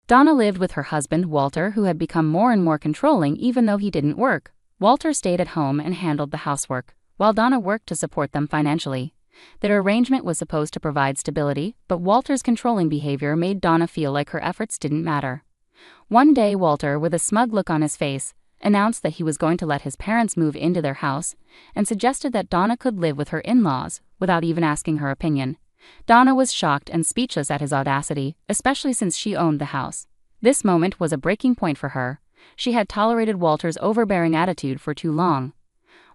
Donna lived with her husband, Walter, who had become more and more controlling even though he didn't work. Walter stayed at home and handled the housework, while Donna worked to support them financially. Their arrangement was supposed to provide stability, but Walter's controlling behavior made Donna feel like her efforts didn't matter. One day, Walter, with a smug look on his face, announced that he was going to let his parents move into their house and suggested that Donna could live with her in-laws without even asking her opinion. Donna was shocked and speechless at his audacity, especially since she owned the house. This moment was a breaking point for her. She had tolerated Walter's overbearing attitude for too long.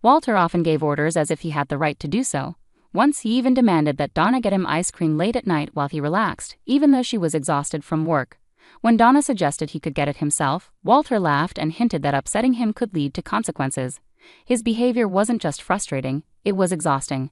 Walter often gave orders as if he had the right to do so. Once he even demanded that Donna get him ice cream late at night while he relaxed, even though she was exhausted from work. When Donna suggested he could get it himself, Walter laughed and hinted that upsetting him could lead to consequences. His behavior wasn't just frustrating, it was exhausting.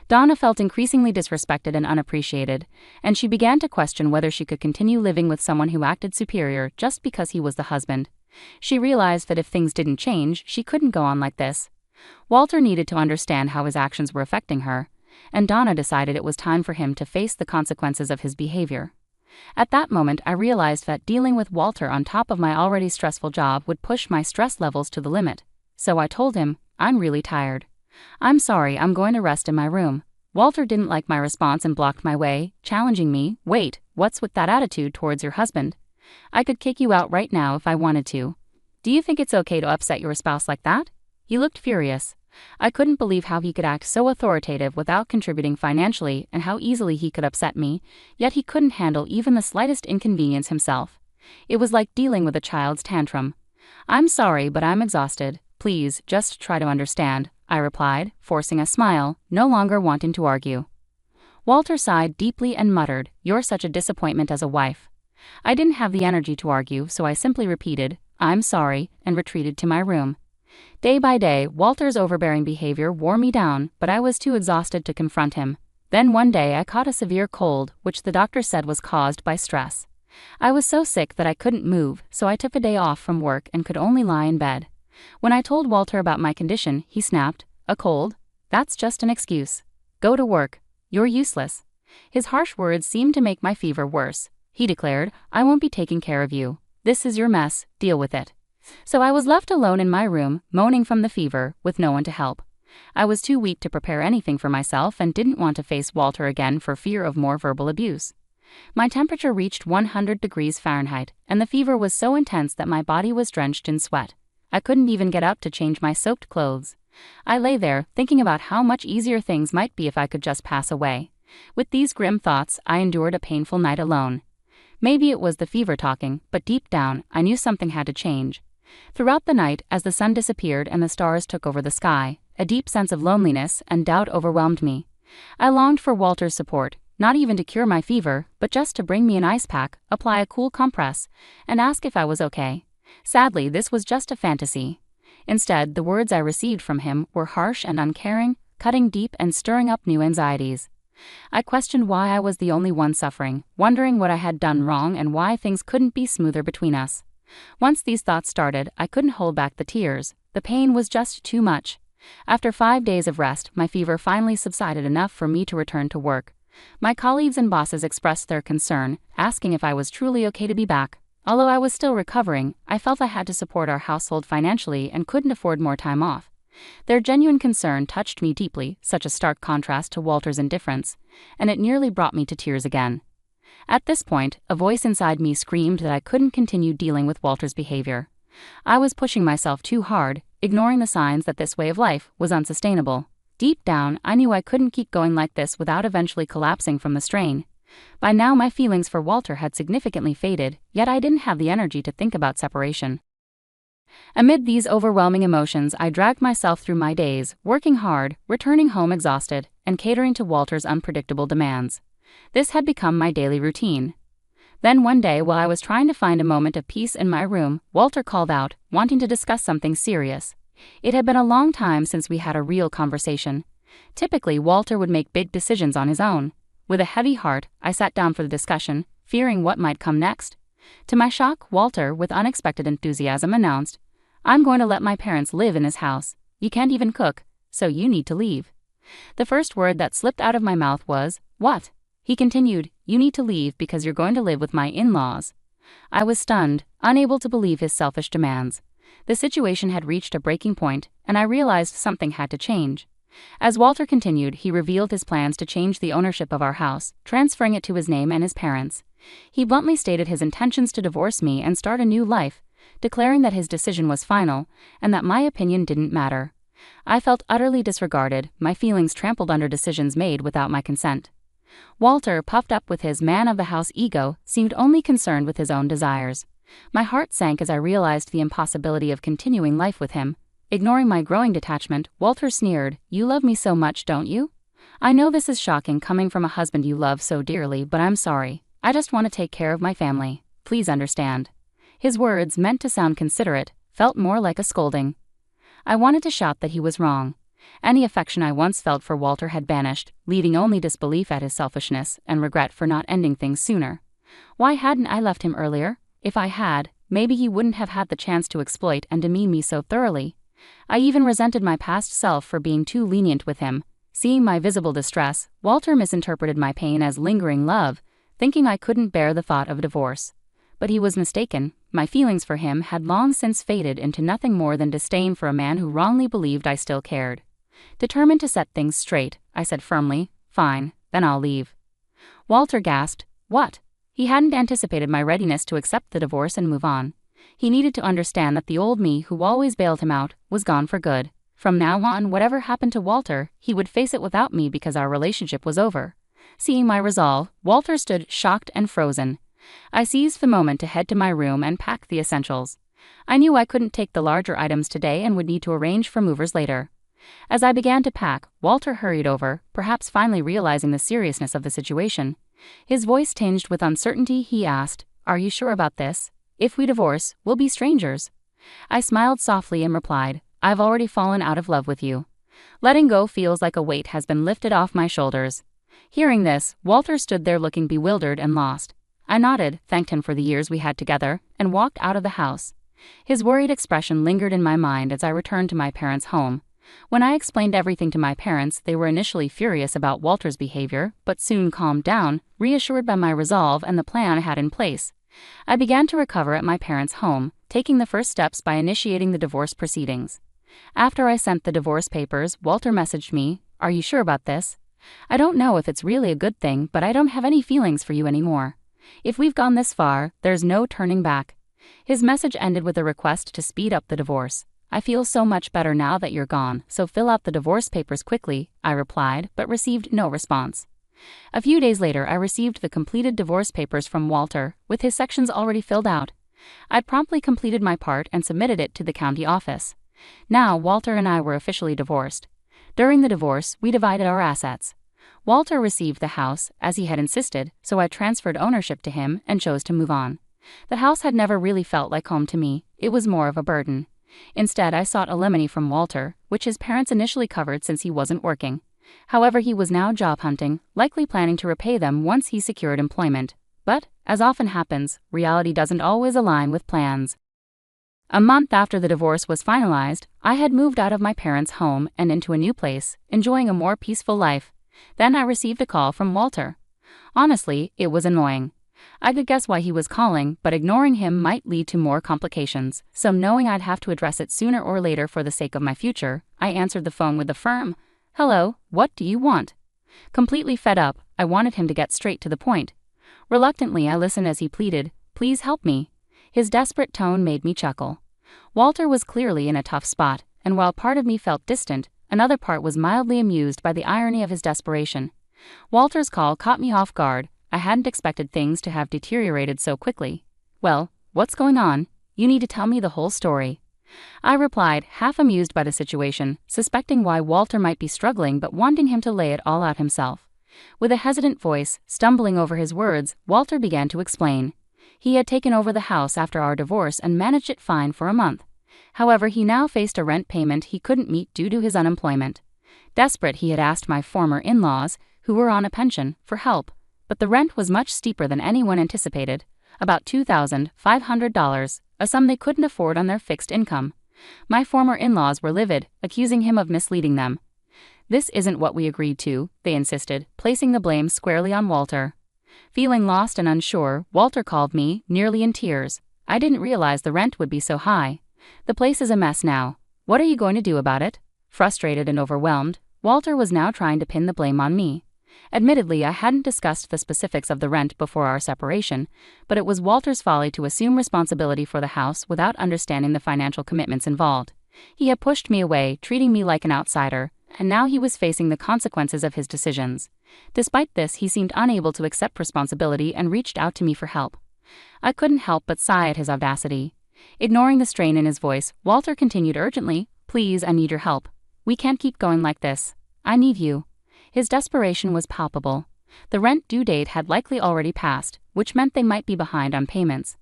Donna felt increasingly disrespected and unappreciated, and she began to question whether she could continue living with someone who acted superior just because he was the husband. She realized that if things didn't change, she couldn't go on like this. Walter needed to understand how his actions were affecting her, and Donna decided it was time for him to face the consequences of his behavior. At that moment, I realized that dealing with Walter on top of my already stressful job would push my stress levels to the limit. So I told him, "I'm really tired. I'm sorry, I'm going to rest in my room." Walter didn't like my response and blocked my way, challenging me, "Wait, what's with that attitude towards your husband? I could kick you out right now if I wanted to. Do you think it's okay to upset your spouse like that?" He looked furious. I couldn't believe how he could act so authoritative without contributing financially and how easily he could upset me, yet he couldn't handle even the slightest inconvenience himself. It was like dealing with a child's tantrum. "I'm sorry, but I'm exhausted. Please, just try to understand," I replied, forcing a smile, no longer wanting to argue. Walter sighed deeply and muttered, "You're such a disappointment as a wife." I didn't have the energy to argue, so I simply repeated, "I'm sorry," and retreated to my room. Day by day, Walter's overbearing behavior wore me down, but I was too exhausted to confront him. Then one day I caught a severe cold, which the doctor said was caused by stress. I was so sick that I couldn't move, so I took a day off from work and could only lie in bed. When I told Walter about my condition, he snapped, "A cold? That's just an excuse. Go to work. You're useless." His harsh words seemed to make my fever worse. He declared, "I won't be taking care of you. This is your mess, deal with it." So I was left alone in my room, moaning from the fever, with no one to help. I was too weak to prepare anything for myself and didn't want to face Walter again for fear of more verbal abuse. My temperature reached 100 degrees Fahrenheit, and the fever was so intense that my body was drenched in sweat. I couldn't even get up to change my soaked clothes. I lay there, thinking about how much easier things might be if I could just pass away. With these grim thoughts, I endured a painful night alone. Maybe it was the fever talking, but deep down, I knew something had to change. Throughout the night, as the sun disappeared and the stars took over the sky, a deep sense of loneliness and doubt overwhelmed me. I longed for Walter's support, not even to cure my fever, but just to bring me an ice pack, apply a cool compress, and ask if I was okay. Sadly, this was just a fantasy. Instead, the words I received from him were harsh and uncaring, cutting deep and stirring up new anxieties. I questioned why I was the only one suffering, wondering what I had done wrong and why things couldn't be smoother between us. Once these thoughts started, I couldn't hold back the tears. The pain was just too much. After 5 days of rest, my fever finally subsided enough for me to return to work. My colleagues and bosses expressed their concern, asking if I was truly okay to be back. Although I was still recovering, I felt I had to support our household financially and couldn't afford more time off. Their genuine concern touched me deeply, such a stark contrast to Walter's indifference, and it nearly brought me to tears again. At this point, a voice inside me screamed that I couldn't continue dealing with Walter's behavior. I was pushing myself too hard, ignoring the signs that this way of life was unsustainable. Deep down, I knew I couldn't keep going like this without eventually collapsing from the strain. By now my feelings for Walter had significantly faded, yet I didn't have the energy to think about separation. Amid these overwhelming emotions, I dragged myself through my days, working hard, returning home exhausted, and catering to Walter's unpredictable demands. This had become my daily routine. Then one day, while I was trying to find a moment of peace in my room, Walter called out, wanting to discuss something serious. It had been a long time since we had a real conversation. Typically, Walter would make big decisions on his own. With a heavy heart, I sat down for the discussion, fearing what might come next. To my shock, Walter, with unexpected enthusiasm, announced, "I'm going to let my parents live in this house. You can't even cook, so you need to leave." The first word that slipped out of my mouth was, "What?" He continued, "You need to leave because you're going to live with my in-laws." I was stunned, unable to believe his selfish demands. The situation had reached a breaking point, and I realized something had to change. As Walter continued, he revealed his plans to change the ownership of our house, transferring it to his name and his parents'. He bluntly stated his intentions to divorce me and start a new life, declaring that his decision was final, and that my opinion didn't matter. I felt utterly disregarded, my feelings trampled under decisions made without my consent. Walter, puffed up with his man-of-the-house ego, seemed only concerned with his own desires. My heart sank as I realized the impossibility of continuing life with him. Ignoring my growing detachment, Walter sneered, "You love me so much, don't you? I know this is shocking coming from a husband you love so dearly, but I'm sorry. I just want to take care of my family. Please understand." His words, meant to sound considerate, felt more like a scolding. I wanted to shout that he was wrong. Any affection I once felt for Walter had vanished, leaving only disbelief at his selfishness and regret for not ending things sooner. Why hadn't I left him earlier? If I had, maybe he wouldn't have had the chance to exploit and demean me so thoroughly. I even resented my past self for being too lenient with him. Seeing my visible distress, Walter misinterpreted my pain as lingering love, thinking I couldn't bear the thought of a divorce. But he was mistaken. My feelings for him had long since faded into nothing more than disdain for a man who wrongly believed I still cared. Determined to set things straight, I said firmly, "Fine, then I'll leave." Walter gasped, "What?" He hadn't anticipated my readiness to accept the divorce and move on. He needed to understand that the old me who always bailed him out was gone for good. From now on, whatever happened to Walter, he would face it without me because our relationship was over. Seeing my resolve, Walter stood shocked and frozen. I seized the moment to head to my room and pack the essentials. I knew I couldn't take the larger items today and would need to arrange for movers later. As I began to pack, Walter hurried over, perhaps finally realizing the seriousness of the situation. His voice tinged with uncertainty, he asked, "Are you sure about this? If we divorce, we'll be strangers." I smiled softly and replied, "I've already fallen out of love with you. Letting go feels like a weight has been lifted off my shoulders." Hearing this, Walter stood there looking bewildered and lost. I nodded, thanked him for the years we had together, and walked out of the house. His worried expression lingered in my mind as I returned to my parents' home. When I explained everything to my parents, they were initially furious about Walter's behavior, but soon calmed down, reassured by my resolve and the plan I had in place. I began to recover at my parents' home, taking the first steps by initiating the divorce proceedings. After I sent the divorce papers, Walter messaged me, "Are you sure about this? I don't know if it's really a good thing, but I don't have any feelings for you anymore. If we've gone this far, there's no turning back." His message ended with a request to speed up the divorce. "I feel so much better now that you're gone, so fill out the divorce papers quickly," I replied, but received no response. A few days later, I received the completed divorce papers from Walter, with his sections already filled out. I'd promptly completed my part and submitted it to the county office. Now, Walter and I were officially divorced. During the divorce, we divided our assets. Walter received the house, as he had insisted, so I transferred ownership to him and chose to move on. The house had never really felt like home to me, it was more of a burden. Instead, I sought alimony from Walter, which his parents initially covered since he wasn't working. However, he was now job hunting, likely planning to repay them once he secured employment. But, as often happens, reality doesn't always align with plans. A month after the divorce was finalized, I had moved out of my parents' home and into a new place, enjoying a more peaceful life. Then I received a call from Walter. Honestly, it was annoying. I could guess why he was calling, but ignoring him might lead to more complications, so knowing I'd have to address it sooner or later for the sake of my future, I answered the phone with a firm, "Hello, what do you want?" Completely fed up, I wanted him to get straight to the point. Reluctantly, I listened as he pleaded, "Please help me." His desperate tone made me chuckle. Walter was clearly in a tough spot, and while part of me felt distant, another part was mildly amused by the irony of his desperation. Walter's call caught me off guard. I hadn't expected things to have deteriorated so quickly. "Well, what's going on? You need to tell me the whole story." I replied, half amused by the situation, suspecting why Walter might be struggling but wanting him to lay it all out himself. With a hesitant voice, stumbling over his words, Walter began to explain. He had taken over the house after our divorce and managed it fine for a month. However, he now faced a rent payment he couldn't meet due to his unemployment. Desperate, he had asked my former in-laws, who were on a pension, for help. But the rent was much steeper than anyone anticipated, about $2,500, a sum they couldn't afford on their fixed income. My former in-laws were livid, accusing him of misleading them. "This isn't what we agreed to," they insisted, placing the blame squarely on Walter. Feeling lost and unsure, Walter called me, nearly in tears. I didn't realize the rent would be so high. The place is a mess now. What are you going to do about it? Frustrated and overwhelmed, Walter was now trying to pin the blame on me. Admittedly, I hadn't discussed the specifics of the rent before our separation, but it was Walter's folly to assume responsibility for the house without understanding the financial commitments involved. He had pushed me away, treating me like an outsider, and now he was facing the consequences of his decisions. Despite this, he seemed unable to accept responsibility and reached out to me for help. I couldn't help but sigh at his audacity. Ignoring the strain in his voice, Walter continued urgently, "Please, I need your help. We can't keep going like this. I need you." His desperation was palpable. The rent due date had likely already passed, which meant they might be behind on payments.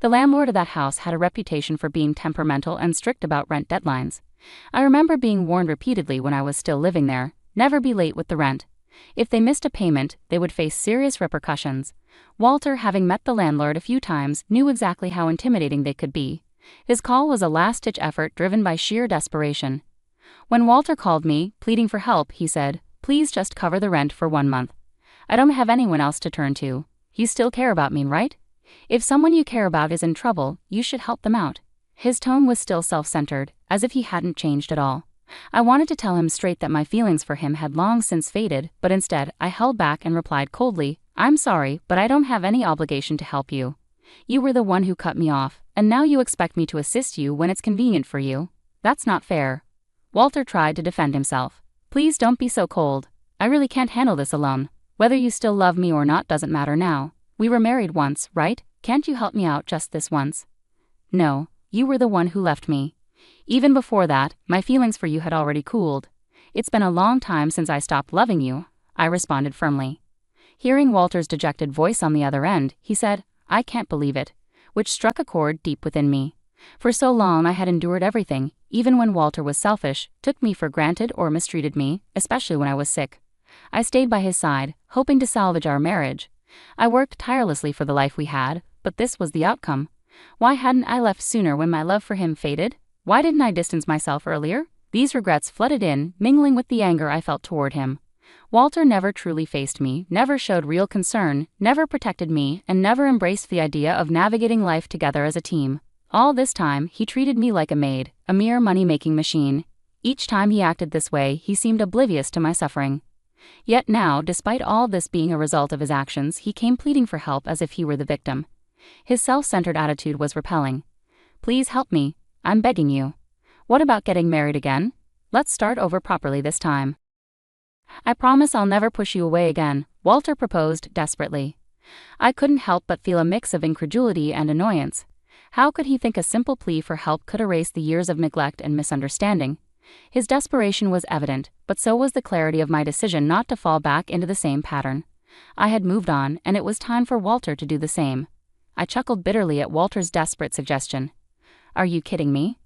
The landlord of that house had a reputation for being temperamental and strict about rent deadlines. I remember being warned repeatedly when I was still living there, never be late with the rent. If they missed a payment, they would face serious repercussions. Walter, having met the landlord a few times, knew exactly how intimidating they could be. His call was a last-ditch effort driven by sheer desperation. When Walter called me, pleading for help, he said, "Please just cover the rent for 1 month. I don't have anyone else to turn to. You still care about me, right? If someone you care about is in trouble, you should help them out." His tone was still self-centered, as if he hadn't changed at all. I wanted to tell him straight that my feelings for him had long since faded, but instead, I held back and replied coldly, "I'm sorry, but I don't have any obligation to help you. You were the one who cut me off, and now you expect me to assist you when it's convenient for you. That's not fair." Walter tried to defend himself. "Please don't be so cold. I really can't handle this alone. Whether you still love me or not doesn't matter now. We were married once, right? Can't you help me out just this once?" "No, you were the one who left me. Even before that, my feelings for you had already cooled. It's been a long time since I stopped loving you," I responded firmly. Hearing Walter's dejected voice on the other end, he said, "I can't believe it," which struck a chord deep within me. For so long I had endured everything, even when Walter was selfish, took me for granted or mistreated me, especially when I was sick. I stayed by his side, hoping to salvage our marriage. I worked tirelessly for the life we had, but this was the outcome. Why hadn't I left sooner when my love for him faded? Why didn't I distance myself earlier? These regrets flooded in, mingling with the anger I felt toward him. Walter never truly faced me, never showed real concern, never protected me, and never embraced the idea of navigating life together as a team. All this time, he treated me like a maid, a mere money-making machine. Each time he acted this way, he seemed oblivious to my suffering. Yet now, despite all this being a result of his actions, he came pleading for help as if he were the victim. His self-centered attitude was repelling. "Please help me. I'm begging you. What about getting married again? Let's start over properly this time." "I promise I'll never push you away again," Walter proposed desperately. I couldn't help but feel a mix of incredulity and annoyance. How could he think a simple plea for help could erase the years of neglect and misunderstanding? His desperation was evident, but so was the clarity of my decision not to fall back into the same pattern. I had moved on, and it was time for Walter to do the same. I chuckled bitterly at Walter's desperate suggestion. "Are you kidding me?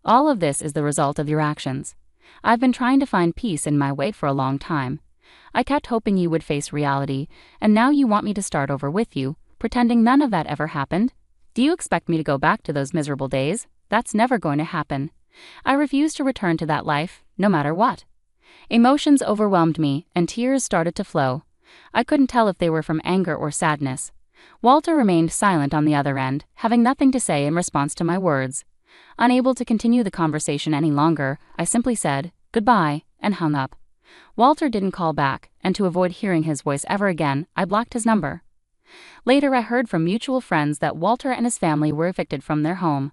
All of this is the result of your actions. I've been trying to find peace in my way for a long time. I kept hoping you would face reality, and now you want me to start over with you, pretending none of that ever happened? Do you expect me to go back to those miserable days? That's never going to happen. I refuse to return to that life, no matter what." Emotions overwhelmed me, and tears started to flow. I couldn't tell if they were from anger or sadness. Walter remained silent on the other end, having nothing to say in response to my words. Unable to continue the conversation any longer, I simply said, "Goodbye," and hung up. Walter didn't call back, and to avoid hearing his voice ever again, I blocked his number. Later I heard from mutual friends that Walter and his family were evicted from their home.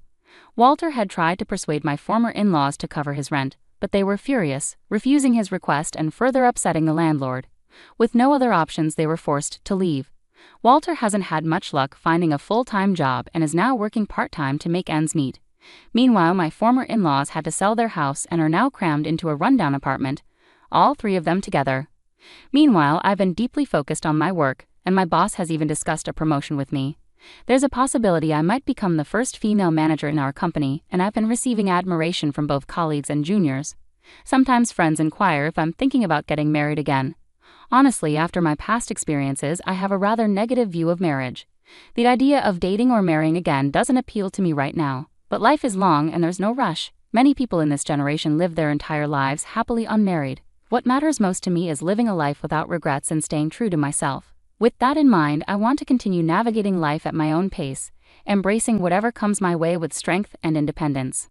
Walter had tried to persuade my former in-laws to cover his rent, but they were furious, refusing his request and further upsetting the landlord. With no other options, they were forced to leave. Walter hasn't had much luck finding a full-time job and is now working part-time to make ends meet. Meanwhile, my former in-laws had to sell their house and are now crammed into a rundown apartment, all three of them together. Meanwhile, I've been deeply focused on my work, and my boss has even discussed a promotion with me. There's a possibility I might become the first female manager in our company, and I've been receiving admiration from both colleagues and juniors. Sometimes friends inquire if I'm thinking about getting married again. Honestly, after my past experiences, I have a rather negative view of marriage. The idea of dating or marrying again doesn't appeal to me right now. But life is long and there's no rush. Many people in this generation live their entire lives happily unmarried. What matters most to me is living a life without regrets and staying true to myself. With that in mind, I want to continue navigating life at my own pace, embracing whatever comes my way with strength and independence.